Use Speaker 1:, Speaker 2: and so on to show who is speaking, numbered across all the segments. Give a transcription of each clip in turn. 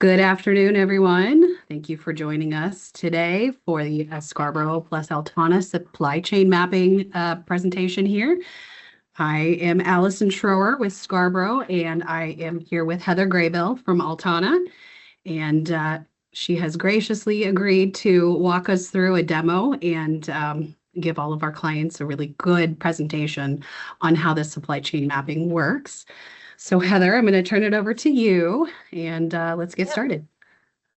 Speaker 1: Good afternoon, everyone. Thank you for joining us today for the Scarbrough plus Altana supply chain mapping presentation here. I am Alyson Schroer with Scarbrough, and I am here with Heather Graybill from Altana. And she has graciously agreed to walk us through a demo and give all of our clients a really good presentation on how this supply chain mapping works. So Heather, I'm going to turn it over to you, and let's get started.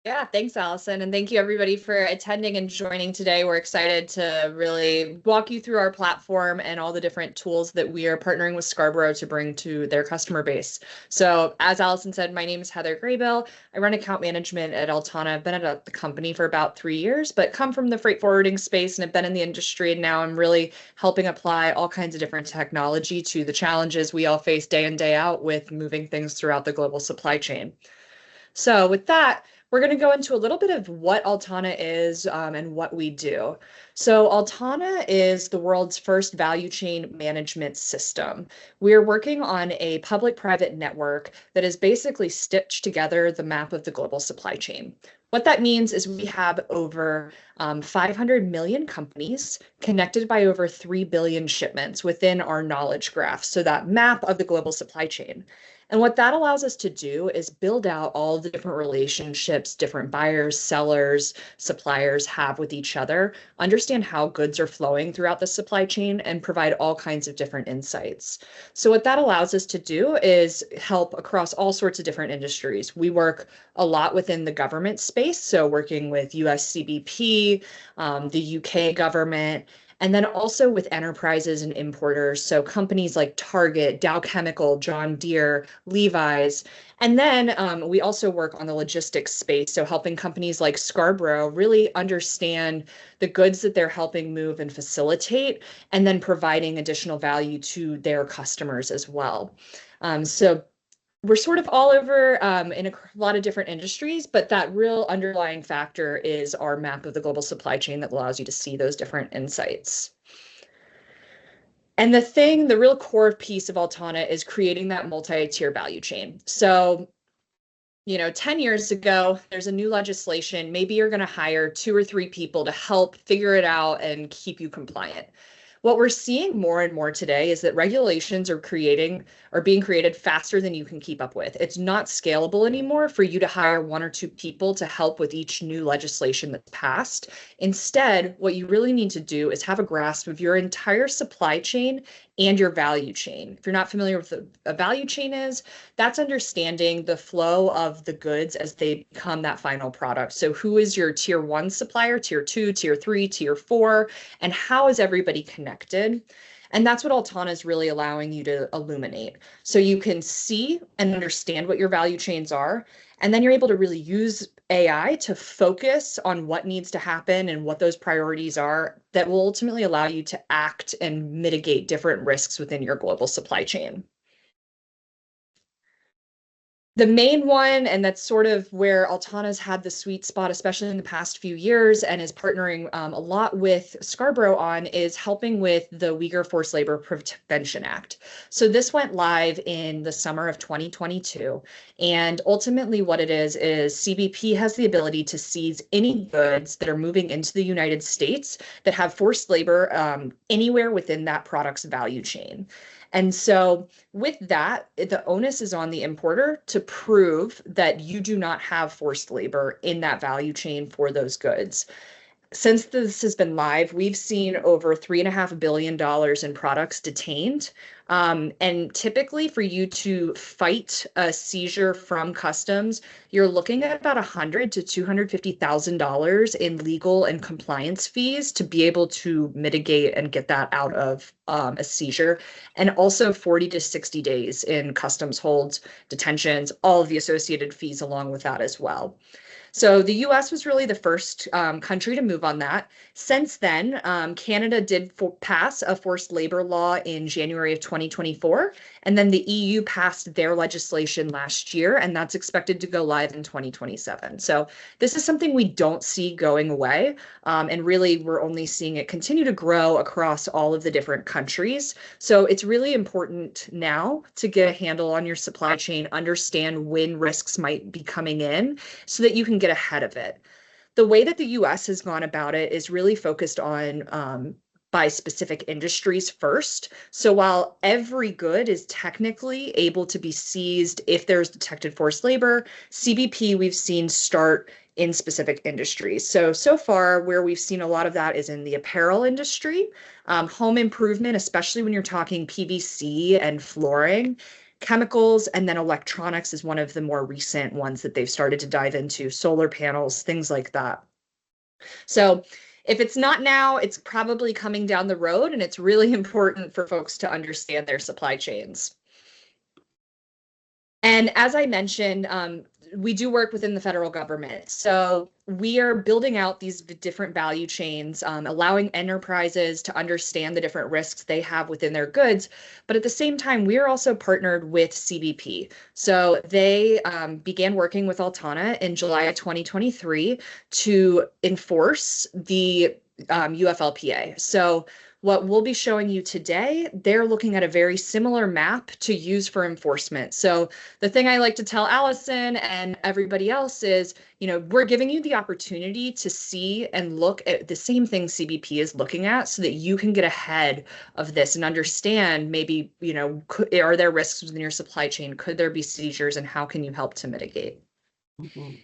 Speaker 2: Yeah, thanks, Allison. And thank you everybody for attending and joining today. We're excited to really walk you through our platform and all the different tools that we are partnering with Scarbrough to bring to their customer base. So as Allison said, my name is Heather Graybill. I run account management at Altana. I've been at the company for about 3 years, but come from the freight forwarding space and have been in the industry. And now I'm really helping apply all kinds of different technology to the challenges we all face day in, day out with moving things throughout the global supply chain. So with that, we're going to go into a little bit of what Altana is and what we do. So Altana is the world's first value chain management system. We're working on a public-private network that is basically stitched together the map of the global supply chain. What that means is we have over 500 million companies connected by over 3 billion shipments within our knowledge graph. So that map of the global supply chain. And what that allows us to do is build out all the different relationships different buyers, sellers, suppliers have with each other, understand how goods are flowing throughout the supply chain, and provide all kinds of different insights. So what that allows us to do is help across all sorts of different industries. We work a lot within the government space, so working with US CBP, the UK government, and then also with enterprises and importers, so companies like Target, Dow Chemical, John Deere, Levi's. And then we also work on the logistics space, so helping companies like Scarbrough really understand the goods that they're helping move and facilitate, and then providing additional value to their customers as well. So we're sort of all over in a lot of different industries, but that real underlying factor is our map of the global supply chain that allows you to see those different insights. And the real core piece of Altana is creating that multi-tier value chain. So, 10 years ago, there's a new legislation. Maybe you're going to hire 2 or 3 people to help figure it out and keep you compliant. What we're seeing more and more today is that regulations are being created faster than you can keep up with. It's not scalable anymore for you to hire 1 or 2 people to help with each new legislation that's passed. Instead, what you really need to do is have a grasp of your entire supply chain and your value chain. If you're not familiar with what a value chain is, that's understanding the flow of the goods as they become that final product. So who is your tier 1 supplier, tier 2, tier 3, tier 4, and how is everybody connected? And that's what Altana is really allowing you to illuminate. So you can see and understand what your value chains are, and then you're able to really use AI to focus on what needs to happen and what those priorities are that will ultimately allow you to act and mitigate different risks within your global supply chain. The main one, and that's sort of where Altana's had the sweet spot, especially in the past few years, and is partnering a lot with Scarbrough on, is helping with the Uyghur Forced Labor Prevention Act. So this went live in the summer of 2022. And ultimately what it is CBP has the ability to seize any goods that are moving into the United States that have forced labor anywhere within that product's value chain. And so with that, the onus is on the importer to prove that you do not have forced labor in that value chain for those goods. Since this has been live, we've seen over $3.5 billion in products detained. And typically for you to fight a seizure from customs, you're looking at about $100,000 to $250,000 in legal and compliance fees to be able to mitigate and get that out of a seizure. And also 40 to 60 days in customs holds, detentions, all of the associated fees along with that as well. So the US was really the first country to move on that. Since then, Canada did pass a forced labor law in January of 2024, and then the EU passed their legislation last year, and that's expected to go live in 2027. So this is something we don't see going away, and really we're only seeing it continue to grow across all of the different countries. So it's really important now to get a handle on your supply chain, understand when risks might be coming in so that you can get ahead of it. The way that the US has gone about it is really focused on by specific industries first. So while every good is technically able to be seized if there's detected forced labor, CBP we've seen start in specific industries. So far, where we've seen a lot of that is in the apparel industry, home improvement, especially when you're talking PVC and flooring. Chemicals, and then electronics is one of the more recent ones that they've started to dive into, solar panels, things like that. So if it's not now, it's probably coming down the road, and it's really important for folks to understand their supply chains. And as I mentioned, we do work within the federal government. So we are building out these different value chains, allowing enterprises to understand the different risks they have within their goods. But at the same time, we are also partnered with CBP. So they began working with Altana in July of 2023 to enforce the UFLPA. So what we'll be showing you today, they're looking at a very similar map to use for enforcement. So the thing I like to tell Alyson and everybody else is, we're giving you the opportunity to see and look at the same thing CBP is looking at so that you can get ahead of this and understand maybe, are there risks within your supply chain? Could there be seizures, and how can you help to mitigate?
Speaker 1: Mhm.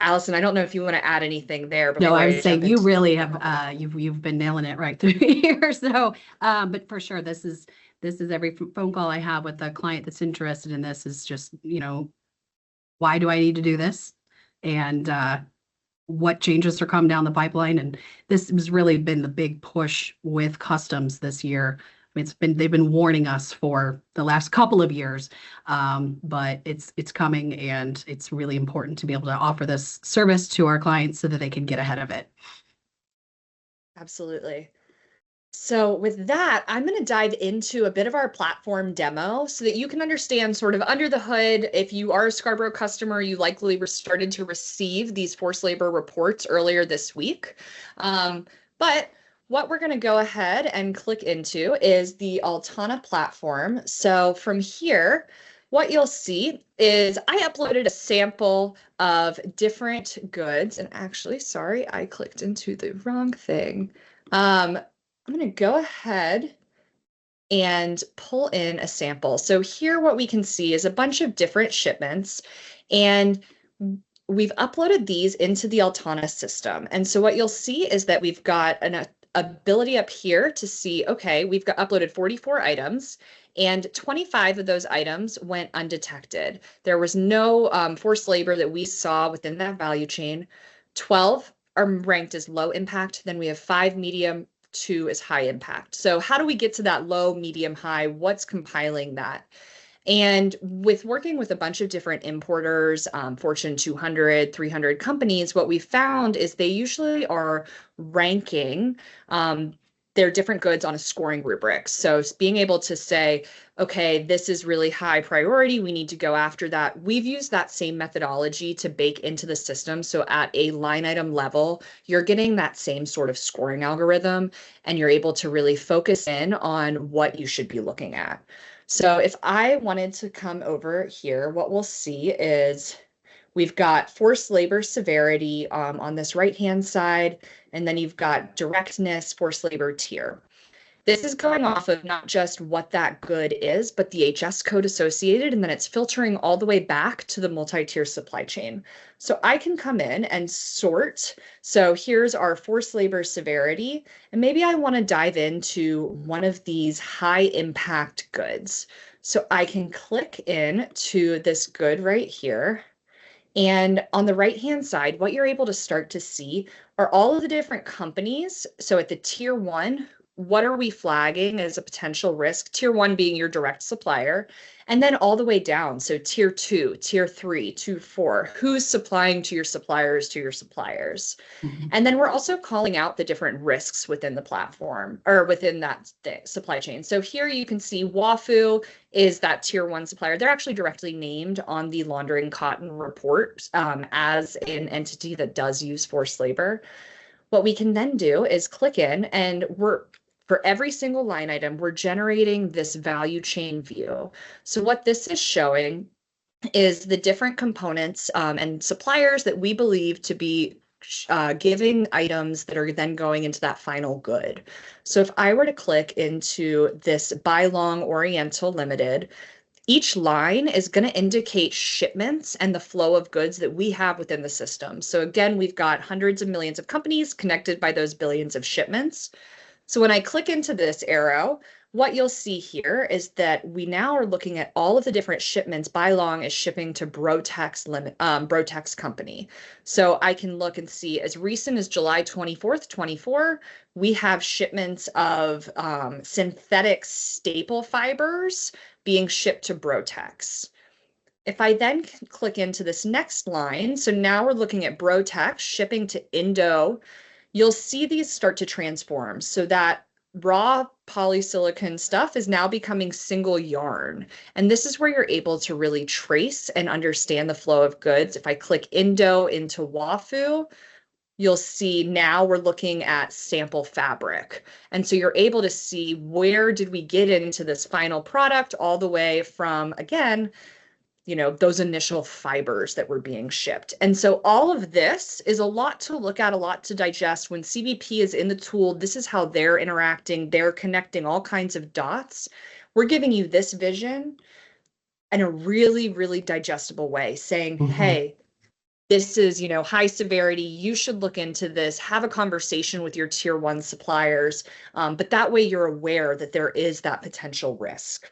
Speaker 2: Alyson, I don't know if you want to add anything there.
Speaker 1: No, I would say you really have you've been nailing it right through here. So, but for sure, this is every phone call I have with a client that's interested in this is just, why do I need to do this, and what changes are coming down the pipeline. And this has really been the big push with customs this year. They've been warning us for the last couple of years, but it's coming, and it's really important to be able to offer this service to our clients so that they can get ahead of it.
Speaker 2: Absolutely. So with that, I'm going to dive into a bit of our platform demo so that you can understand sort of under the hood. If you are a Scarbrough customer, you likely started to receive these forced labor reports earlier this week. But what we're going to go ahead and click into is the Altana platform. So from here, what you'll see is I uploaded a sample of different goods. And actually, sorry, I clicked into the wrong thing. I'm going to go ahead and pull in a sample. So here what we can see is a bunch of different shipments, and we've uploaded these into the Altana system. And so what you'll see is that we've got an ability up here to see, okay, we've got uploaded 44 items, and 25 of those items went undetected. There was no forced labor that we saw within that value chain. 12 are ranked as low impact. Then we have 5 medium, 2 is high impact. So how do we get to that low, medium, high? What's compiling that? And with working with a bunch of different importers, Fortune 200, 300 companies, what we found is they usually are ranking their different goods on a scoring rubric. So being able to say, okay, this is really high priority, we need to go after that. We've used that same methodology to bake into the system. So at a line item level, you're getting that same sort of scoring algorithm, and you're able to really focus in on what you should be looking at. So if I wanted to come over here, what we'll see is we've got forced labor severity on this right-hand side, and then you've got directness, forced labor tier. This is going off of not just what that good is, but the HS code associated, and then it's filtering all the way back to the multi-tier supply chain. So I can come in and sort. So here's our forced labor severity, and maybe I want to dive into one of these high impact goods. So I can click in to this good right here. And on the right-hand side, what you're able to start to see are all of the different companies. So at the tier 1, what are we flagging as a potential risk? Tier 1 being your direct supplier, and then all the way down. So tier 2, tier 3, tier 4, who's supplying to your suppliers to your suppliers.
Speaker 1: Mhm.
Speaker 2: And then we're also calling out the different risks within the platform or within that supply chain. So here you can see WAFU is that tier 1 supplier. They're actually directly named on the laundering cotton report as an entity that does use forced labor. What we can then do is click in, and for every single line item, we're generating this value chain view. So what this is showing is the different components and suppliers that we believe to be giving items that are then going into that final good. So if I were to click into this By Long Oriental Limited, each line is going to indicate shipments and the flow of goods that we have within the system. So again, we've got hundreds of millions of companies connected by those billions of shipments. So when I click into this arrow, what you'll see here is that we now are looking at all of the different shipments By Long is shipping to Brotex company. So I can look and see as recent as July 24th, 24, we have shipments of synthetic staple fibers being shipped to Brotex. If I then click into this next line, so now we're looking at Brotex shipping to Indo, you'll see these start to transform. So that raw polysilicon stuff is now becoming single yarn. And this is where you're able to really trace and understand the flow of goods. If I click Indo into WAFU, you'll see now we're looking at sample fabric. And so you're able to see where did we get into this final product all the way from, again, those initial fibers that were being shipped. And so all of this is a lot to look at, a lot to digest. When CBP is in the tool, this is how they're interacting. They're connecting all kinds of dots. We're giving you this vision in a really, really digestible way, saying, hey, this is, high severity. You should look into this, have a conversation with your tier 1 suppliers. But that way you're aware that there is that potential risk.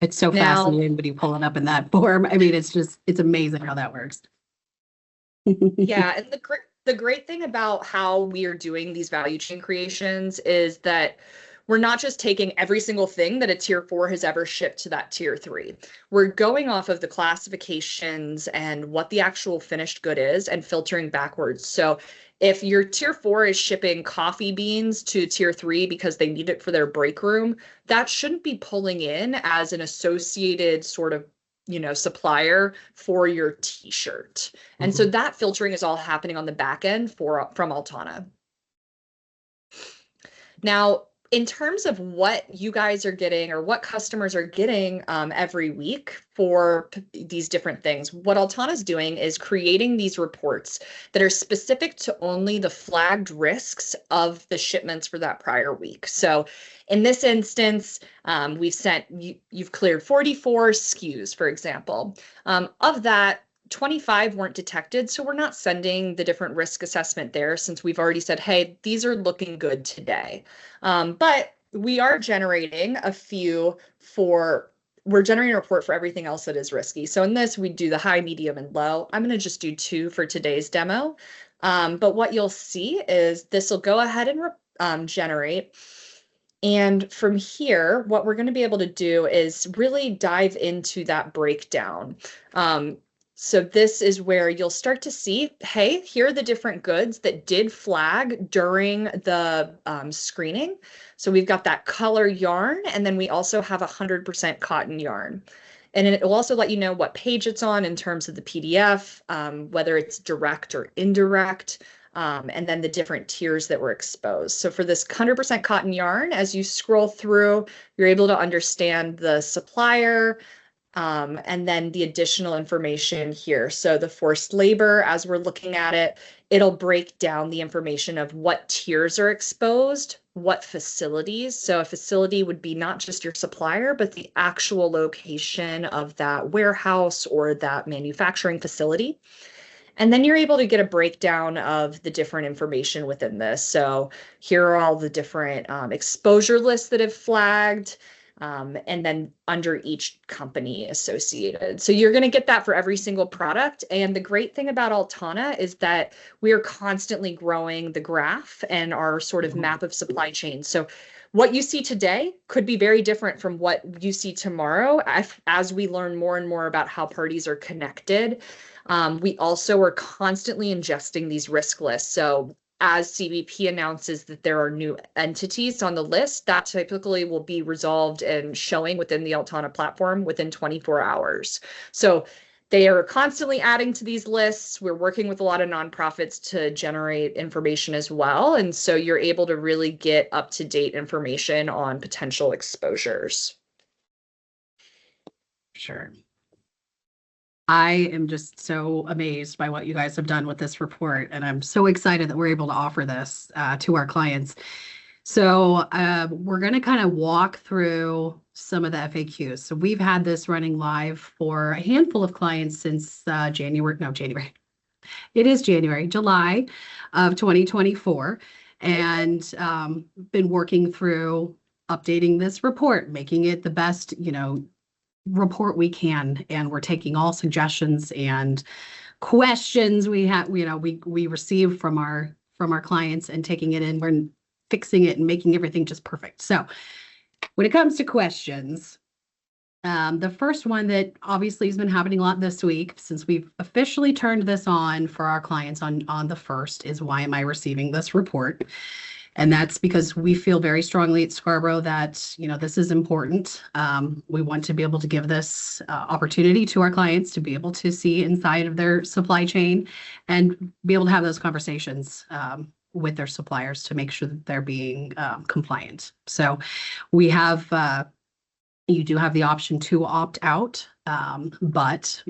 Speaker 1: It's so fascinating when you pull it up in that form. I mean, it's amazing how that works.
Speaker 2: Yeah, and the great thing about how we are doing these value chain creations is that we're not just taking every single thing that a tier 4 has ever shipped to that tier 3. We're going off of the classifications and what the actual finished good is and filtering backwards. So if your tier 4 is shipping coffee beans to tier 3 because they need it for their break room, that shouldn't be pulling in as an associated sort of supplier for your t-shirt. And so that filtering is all happening on the back end from Altana. Now, in terms of what you guys are getting or what customers are getting every week for these different things, what Altana is doing is creating these reports that are specific to only the flagged risks of the shipments for that prior week. So in this instance, you've cleared 44 SKUs, for example. Of that, 25 weren't detected, so we're not sending the different risk assessment there since we've already said, hey, these are looking good today. But we are generating we're generating a report for everything else that is risky. So in this, we do the high, medium, and low. I'm going to just do 2 for today's demo. But what you'll see is this will go ahead and generate. And from here, what we're going to be able to do is really dive into that breakdown. So this is where you'll start to see, hey, here are the different goods that did flag during the screening. So we've got that color yarn, and then we also have 100% cotton yarn. And it will also let you know what page it's on in terms of the PDF, whether it's direct or indirect, and then the different tiers that were exposed. So for this 100% cotton yarn, as you scroll through, you're able to understand the supplier, and then the additional information here. So the forced labor, as we're looking at it, it'll break down the information of what tiers are exposed, what facilities. So a facility would be not just your supplier, but the actual location of that warehouse or that manufacturing facility. And then you're able to get a breakdown of the different information within this. So here are all the different exposure lists that have flagged. and then under each company associated. So you're going to get that for every single product. And the great thing about Altana is that we are constantly growing the graph and our sort of map of supply chain. So what you see today could be very different from what you see tomorrow as we learn more and more about how parties are connected. We also are constantly ingesting these risk lists. So as CBP announces that there are new entities on the list, that typically will be resolved and showing within the Altana platform within 24 hours. So they are constantly adding to these lists. We're working with a lot of nonprofits to generate information as well. And so you're able to really get up-to-date information on potential exposures.
Speaker 1: Sure. I am just so amazed by what you guys have done with this report, and I'm so excited that we're able to offer this to our clients. So we're going to kind of walk through some of the FAQs. So we've had this running live for a handful of clients since July of 2024, and been working through updating this report, making it the best, report we can, and we're taking all suggestions and questions we receive from our clients and taking it in. We're fixing it and making everything just perfect. So when it comes to questions, the first one that obviously has been happening a lot this week since we've officially turned this on for our clients on the 1st is, why am I receiving this report? And that's because we feel very strongly at Scarbrough that, this is important. We want to be able to give this opportunity to our clients to be able to see inside of their supply chain and be able to have those conversations with their suppliers to make sure that they're being compliant. So we have, you do have the option to opt out, but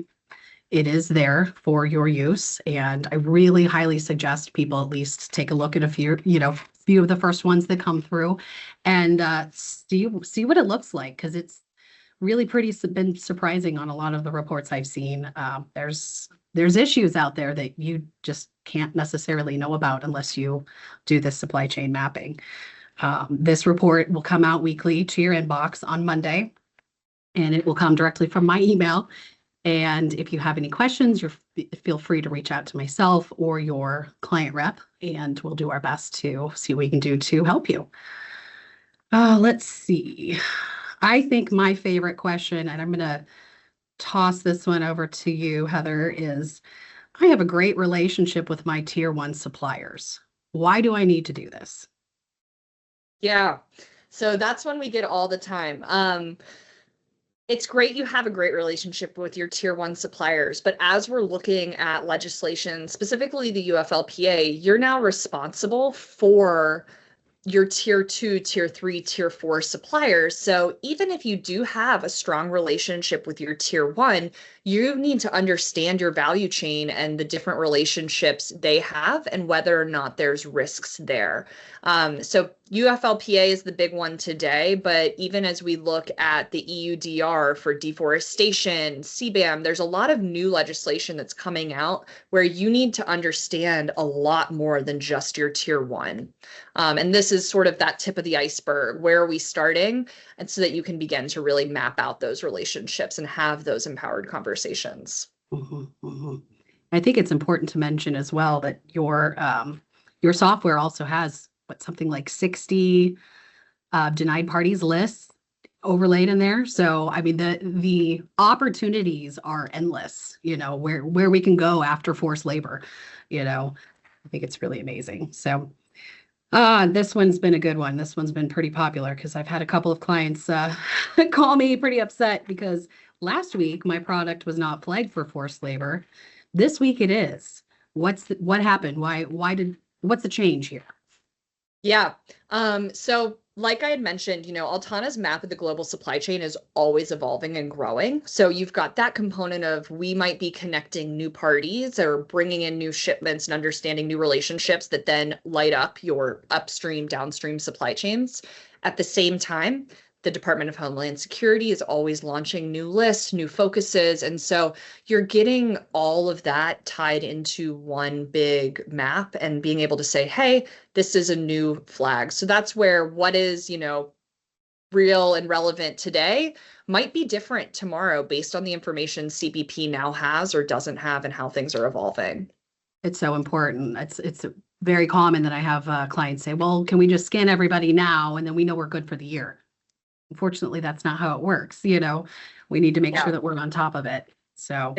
Speaker 1: it is there for your use. And I really highly suggest people at least take a look at a few of the first ones that come through and see what it looks like, because it's really been surprising on a lot of the reports I've seen. There's issues out there that you just can't necessarily know about unless you do this supply chain mapping. This report will come out weekly to your inbox on Monday, and it will come directly from my email. And if you have any questions, feel free to reach out to myself or your client rep, and we'll do our best to see what we can do to help you. Let's see. I think my favorite question, and I'm going to toss this one over to you, Heather, is, I have a great relationship with my tier 1 suppliers. Why do I need to do this?
Speaker 2: Yeah, so that's one we get all the time. It's great you have a great relationship with your tier 1 suppliers, but as we're looking at legislation, specifically the UFLPA, you're now responsible for your tier 2, tier 3, tier 4 suppliers. So even if you do have a strong relationship with your tier 1, you need to understand your value chain and the different relationships they have and whether or not there's risks there. So UFLPA is the big one today, but even as we look at the EUDR for deforestation, CBAM, there's a lot of new legislation that's coming out where you need to understand a lot more than just your tier 1. And this is sort of that tip of the iceberg. Where are we starting? And so that you can begin to really map out those relationships and have those empowered conversations.
Speaker 1: I think it's important to mention as well that your software also has something like 60 denied parties lists overlaid in there. So I mean, the opportunities are endless, where we can go after forced labor. I think it's really amazing. So this one's been a good one. This one's been pretty popular because I've had a couple of clients call me pretty upset because last week my product was not flagged for forced labor. This week it is. What happened? What's the change here?
Speaker 2: Yeah. So like I had mentioned, Altana's map of the global supply chain is always evolving and growing. So you've got that component of we might be connecting new parties or bringing in new shipments and understanding new relationships that then light up your upstream, downstream supply chains. At the same time, the Department of Homeland Security is always launching new lists, new focuses. And so you're getting all of that tied into one big map and being able to say, hey, this is a new flag. So that's where what is, the real and relevant today might be different tomorrow based on the information CBP now has or doesn't have and how things are evolving.
Speaker 1: It's so important. It's very common that I have clients say, well, can we just scan everybody now and then we know we're good for the year? Unfortunately, that's not how it works. We need to make sure that we're on top of it. So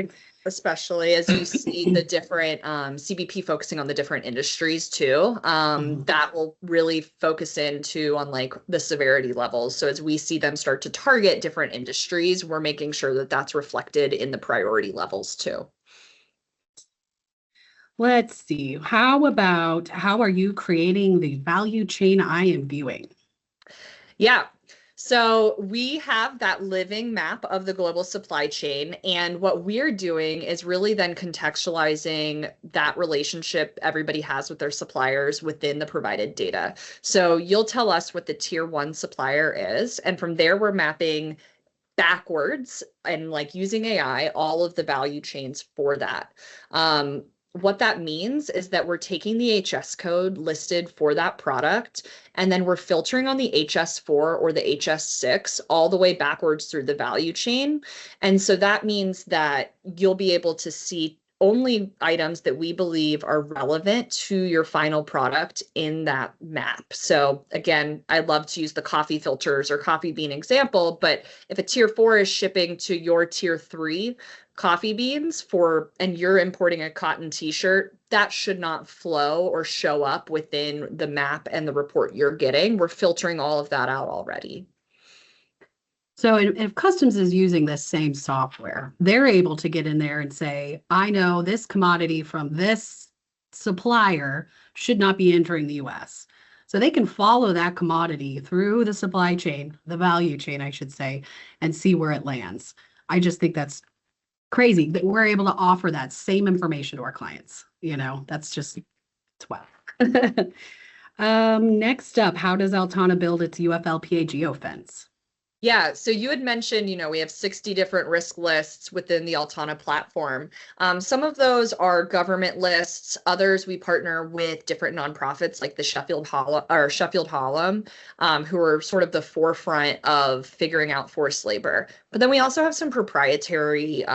Speaker 2: especially as you see the different CBP focusing on the different industries too, that will really focus into on like the severity levels. So as we see them start to target different industries, we're making sure that that's reflected in the priority levels too.
Speaker 1: Let's see. How are you creating the value chain I am viewing?
Speaker 2: Yeah. So we have that living map of the global supply chain. And what we're doing is really then contextualizing that relationship everybody has with their suppliers within the provided data. So you'll tell us what the tier 1 supplier is. And from there, we're mapping backwards and like using AI, all of the value chains for that. What that means is that we're taking the HS code listed for that product, and then we're filtering on the HS4 or the HS6 all the way backwards through the value chain. And so that means that you'll be able to see only items that we believe are relevant to your final product in that map. So again, I love to use the coffee filters or coffee bean example, but if a tier 4 is shipping to your tier 3 coffee beans and you're importing a cotton t-shirt, that should not flow or show up within the map and the report you're getting. We're filtering all of that out already.
Speaker 1: So if Customs is using this same software, they're able to get in there and say, I know this commodity from this supplier should not be entering the US. So they can follow that commodity through the supply chain, the value chain, I should say, and see where it lands. I just think that's crazy that we're able to offer that same information to our clients. That's just, it's wow. Next up, how does Altana build its UFLPA geofence?
Speaker 2: Yeah, so you had mentioned, we have 60 different risk lists within the Altana platform. Some of those are government lists. Others we partner with different nonprofits like the Sheffield Hallam, who are sort of the forefront of figuring out forced labor. But then we also have some proprietary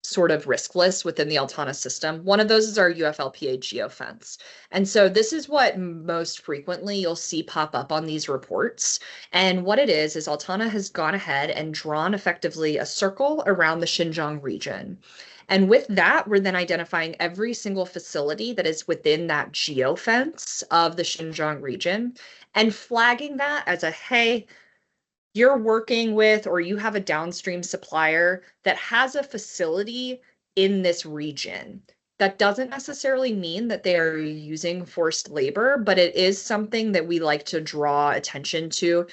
Speaker 2: sort of risk lists within the Altana system. One of those is our UFLPA geofence. And so this is what most frequently you'll see pop up on these reports. And what it is Altana has gone ahead and drawn effectively a circle around the Xinjiang region. And with that, we're then identifying every single facility that is within that geofence of the Xinjiang region and flagging that as a, hey, you're working with or you have a downstream supplier that has a facility in this region. That doesn't necessarily mean that they are using forced labor, but it is something that we like to draw attention to.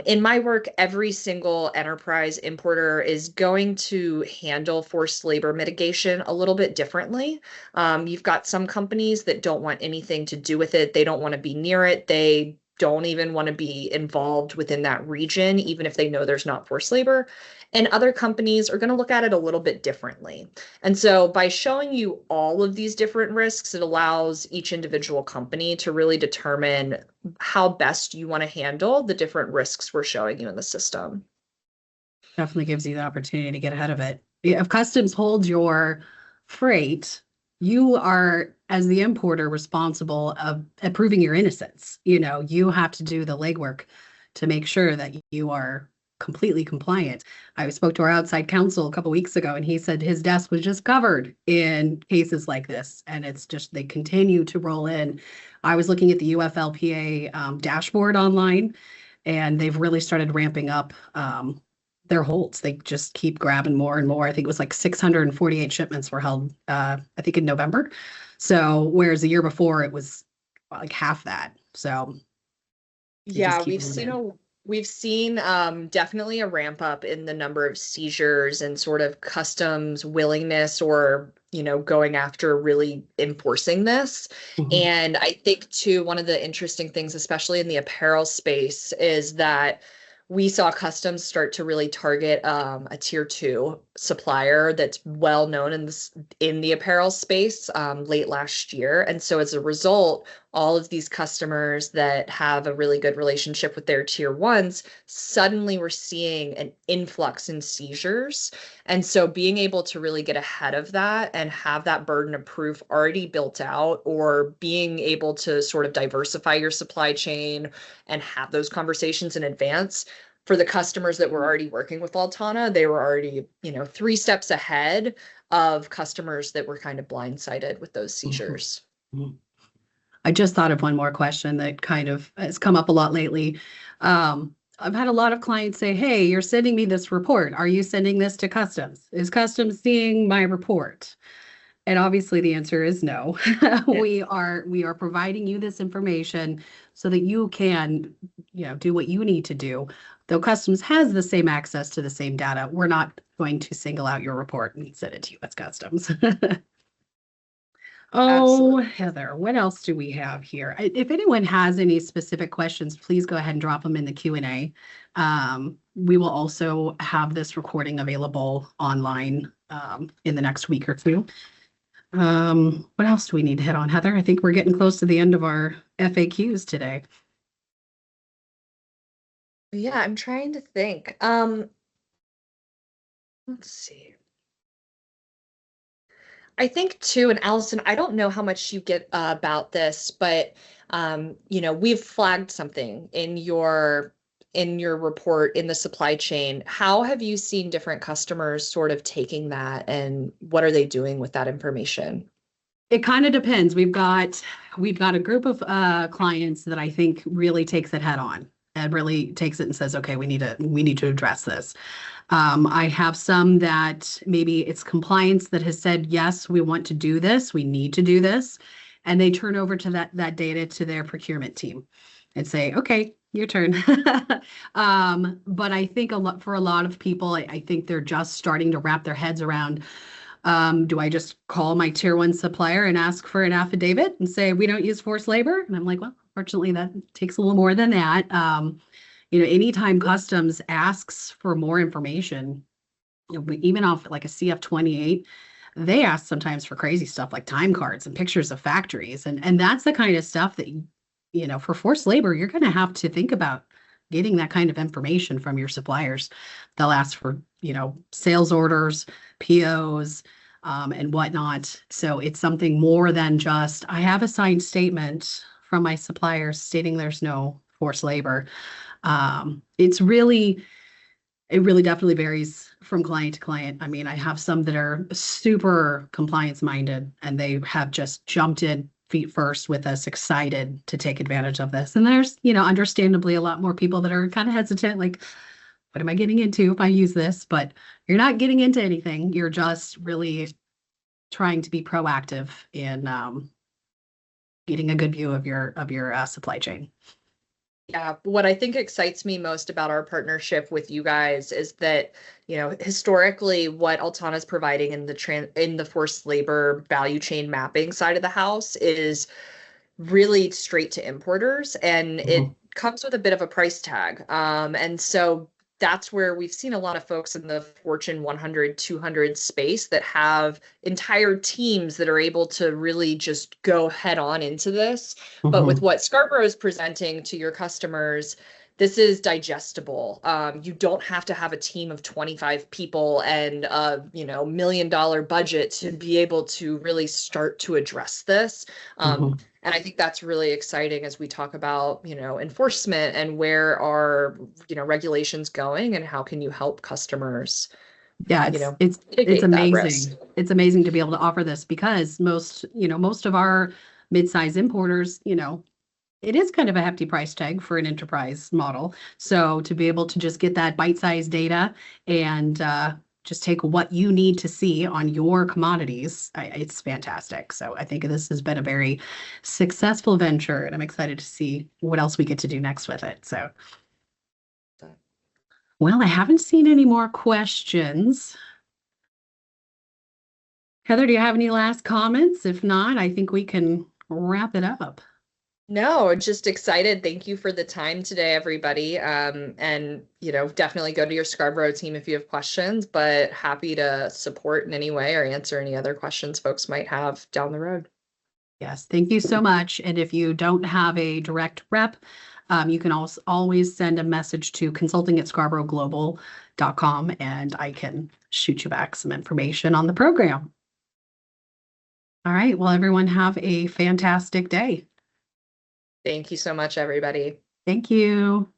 Speaker 2: In my work, every single enterprise importer is going to handle forced labor mitigation a little bit differently. You've got some companies that don't want anything to do with it. They don't want to be near it. They don't even want to be involved within that region, even if they know there's not forced labor. And other companies are going to look at it a little bit differently. And so by showing you all of these different risks, it allows each individual company to really determine how best you want to handle the different risks we're showing you in the system.
Speaker 1: Definitely gives you the opportunity to get ahead of it. If Customs holds your freight, you are, as the importer, responsible of proving your innocence. You have to do the legwork to make sure that you are completely compliant. I spoke to our outside counsel a couple of weeks ago, and he said his desk was just covered in cases like this, and it's just they continue to roll in. I was looking at the UFLPA dashboard online, and they've really started ramping up their holds. They just keep grabbing more and more. I think it was like 648 shipments were held, I think in November. So whereas the year before it was like half that. So
Speaker 2: yeah, we've seen definitely a ramp up in the number of seizures and sort of Customs willingness or going after really enforcing this. Mm-hmm. And I think too, one of the interesting things, especially in the apparel space, is that we saw Customs start to really target a tier 2 supplier that's well known in the apparel space late last year. And so as a result, all of these customers that have a really good relationship with their tier ones, suddenly we're seeing an influx in seizures. And so being able to really get ahead of that and have that burden of proof already built out, or being able to sort of diversify your supply chain and have those conversations in advance. For the customers that were already working with Altana, they were already, 3 steps ahead of customers that were kind of blindsided with those seizures.
Speaker 1: I just thought of one more question that kind of has come up a lot lately. I've had a lot of clients say, hey, you're sending me this report. Are you sending this to customs? Is customs seeing my report? And obviously the answer is no. We are providing you this information so that you can, do what you need to do. Though customs has the same access to the same data, we're not going to single out your report and send it to you as customs. Oh,
Speaker 2: Absolutely.
Speaker 1: Heather, what else do we have here? If anyone has any specific questions, please go ahead and drop them in the Q&A. We will also have this recording available online in the next week or two. What else do we need to hit on, Heather? I think we're getting close to the end of our FAQs today.
Speaker 2: Yeah, I'm trying to think. Let's see. I think too, and Alyson, I don't know how much you get about this, but we've flagged something in your report in the supply chain. How have you seen different customers sort of taking that, and what are they doing with that information?
Speaker 1: It kind of depends. We've got a group of clients that I think really takes it head on and really takes it and says, okay, we need to address this. I have some that maybe it's compliance that has said, yes, we want to do this, we need to do this, and they turn over to that data to their procurement team and say, okay, your turn. But I think for a lot of people, I think they're just starting to wrap their heads around, do I just call my tier one supplier and ask for an affidavit and say, we don't use forced labor? And I'm like, well, fortunately, that takes a little more than that. Anytime customs asks for more information, even off like a CF-28, they ask sometimes for crazy stuff like time cards and pictures of factories. And that's the kind of stuff that, for forced labor, you're going to have to think about getting that kind of information from your suppliers. They'll ask for, sales orders, POs, and whatnot. So it's something more than just, I have a signed statement from my suppliers stating there's no forced labor. It really definitely varies from client to client. I mean, I have some that are super compliance minded and they have just jumped in feet first with us, excited to take advantage of this. And there's, understandably a lot more people that are kind of hesitant, like, what am I getting into if I use this? But you're not getting into anything. You're just really trying to be proactive in getting a good view of your supply chain.
Speaker 2: Yeah, what I think excites me most about our partnership with you guys is that, historically what Altana is providing in the forced labor value chain mapping side of the house is really straight to importers, and it comes with a bit of a price tag. And so that's where we've seen a lot of folks in the Fortune 100, 200 space that have entire teams that are able to really just go head on into this. But with what Scarbrough is presenting to your customers, this is digestible. You don't have to have a team of 25 people and a $1 million budget to be able to really start to address this. And I think that's really exciting as we talk about, enforcement and where are, regulations going and how can you help customers,
Speaker 1: Yeah, it's
Speaker 2: mitigate that risk.
Speaker 1: amazing. It's amazing to be able to offer this because most of our mid-size importers, it is kind of a hefty price tag for an enterprise model. So to be able to just get that bite-sized data and just take what you need to see on your commodities, it's fantastic. So I think this has been a very successful venture, and I'm excited to see what else we get to do next with it. So, well, I haven't seen any more questions. Heather, do you have any last comments? If not, I think we can wrap it up.
Speaker 2: No, just excited. Thank you for the time today, everybody. And, definitely go to your Scarbrough team if you have questions, but happy to support in any way or answer any other questions folks might have down the road.
Speaker 1: Yes, thank you so much. And if you don't have a direct rep, you can also always send a message to consulting@scarboroughglobal.com and I can shoot you back some information on the program. All right. Well, everyone have a fantastic day.
Speaker 2: Thank you so much, everybody.
Speaker 1: Thank you.